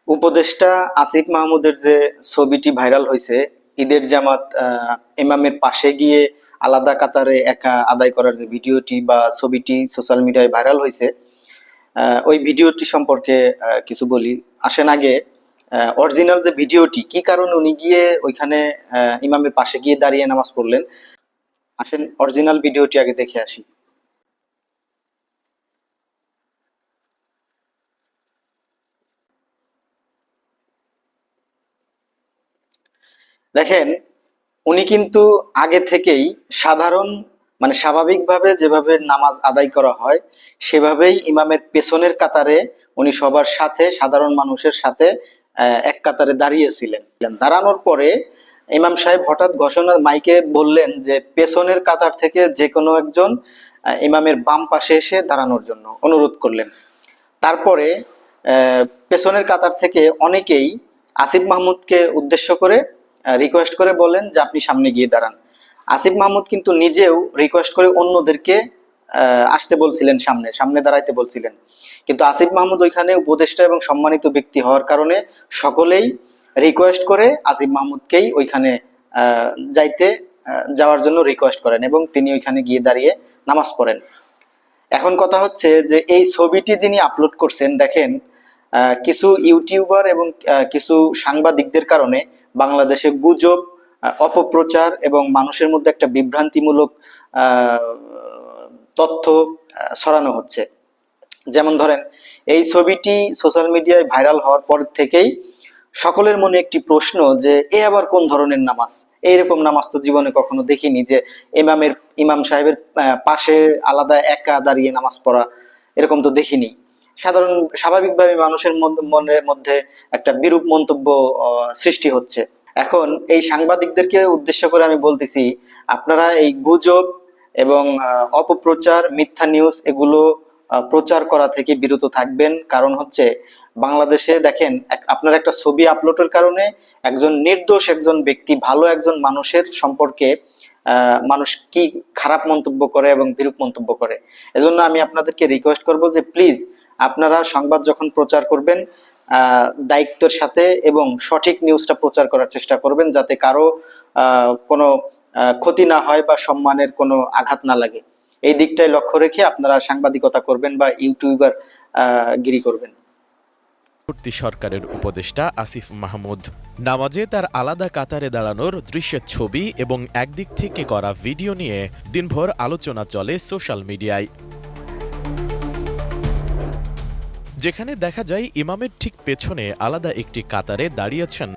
উপদেষ্টা আসিফ মাহমুদের যে ছবিটি ভাইরাল হয়েছে, ঈদের জামাত ইমামের পাশে গিয়ে আলাদা কাতারে একা আদায় করার যে ভিডিওটি বা ছবিটি সোশ্যাল মিডিয়ায় ভাইরাল হয়েছে, ওই ভিডিওটি সম্পর্কে কিছু বলি। আসেন আগে অরিজিনাল যে ভিডিওটি, কি কারণে উনি গিয়ে ওইখানে ইমামের পাশে গিয়ে দাঁড়িয়ে নামাজ পড়লেন, আসেন অরিজিনাল ভিডিওটি আগে দেখে আসি। দেখেন, উনি কিন্তু আগে থেকেই সাধারণ মানে স্বাভাবিকভাবে যেভাবে নামাজ আদায় করা হয় সেভাবেই ইমামের পেছনের কাতারে উনি সবার সাথে, সাধারণ মানুষের সাথে এক কাতারে দাঁড়িয়েছিলেন। দাঁড়ানোর পরে ইমাম সাহেব হঠাৎ ঘোষণা মাইকে বললেন যে পেছনের কাতার থেকে যে কোনো একজন ইমামের বাম পাশে এসে দাঁড়ানোর জন্য অনুরোধ করলেন। তারপরে পেছনের কাতার থেকে অনেকেই আসিফ মাহমুদকে উদ্দেশ্য করে রিকোয়েস্ট করে বলেন যে আপনি সামনে গিয়ে দাঁড়ান। আসিফ মাহমুদ কিন্তু নিজেও রিকোয়েস্ট করে অন্যদেরকে আসতে বলছিলেন, সামনে সামনে দাঁড়াইতে বলছিলেন। কিন্তু আসিফ মাহমুদ ওইখানে উপদেষ্টা এবং সম্মানিত ব্যক্তি হওয়ার কারণে সকলেই রিকোয়েস্ট করে আসিফ মাহমুদকেই ওইখানে যাইতে যাওয়ার জন্য রিকোয়েস্ট করেন এবং তিনি ওইখানে গিয়ে দাঁড়িয়ে নামাজ পড়েন। এখন কথা হচ্ছে যে এই ছবিটি যিনি আপলোড করছেন, দেখেন কিছু ইউটিউবার এবং কিছু সাংবাদিকদের কারণে বাংলাদেশে গুজব, অপপ্রচার এবং মানুষের মধ্যে একটা বিভ্রান্তিমূলক তথ্য ছড়ানো হচ্ছে। যেমন ধরেন, এই ছবিটি সোশ্যাল মিডিয়ায় ভাইরাল হওয়ার পর থেকেই সকলের মনে একটি প্রশ্ন যে এ আবার কোন ধরনের নামাজ, এইরকম নামাজ তো জীবনে কখনো দেখিনি, যে ইমাম সাহেবের পাশে আলাদা একা দাঁড়িয়ে নামাজ পড়া এরকম তো দেখিনি। সাধারণ স্বাভাবিকভাবে মানুষের মনের মধ্যে একটা বিরূপ মন্তব্য সৃষ্টি হচ্ছে। এখন এই সাংবাদিকদেরকে উদ্দেশ্য করে আমি বলতেছি, আপনারা এই গুজব এবং অপপ্রচার, মিথ্যা নিউজ এগুলো প্রচার করা থেকে বিরত থাকবেন। কারণ হচ্ছে বাংলাদেশে দেখেন, আপনার একটা ছবি আপলোডের কারণে একজন নির্দোষ একজন ব্যক্তি, ভালো একজন মানুষের সম্পর্কে মানুষ কি খারাপ মন্তব্য করে এবং বিরূপ মন্তব্য করে। এজন্য আমি আপনাদেরকে রিকোয়েস্ট করব যে প্লিজ আপনারা সংবাদ যখন প্রচার করবেন দায়িত্বের সাথে এবং সঠিক নিউজটা প্রচার করার চেষ্টা করবেন, যাতে কারো কোনো ক্ষতি না হয় বা সম্মানের কোনো আঘাত না লাগে। এই দিকটাই লক্ষ্য রেখে আপনারা সাংবাদিকতা করবেন বা ইউটিউবার গিরি করবেন। সরকারের উপদেষ্টা আসিফ মাহমুদ নামাজে তার আলাদা কাতারে দাঁড়ানোর দৃশ্যের ছবি এবং একদিক থেকে করা ভিডিও নিয়ে দিনভর আলোচনা চলে সোশ্যাল মিডিয়ায়, যেখানে দেখা যায় ইমামের ঠিক পেছনে আলাদা একটি কাতারে দাঁড়িয়েছেন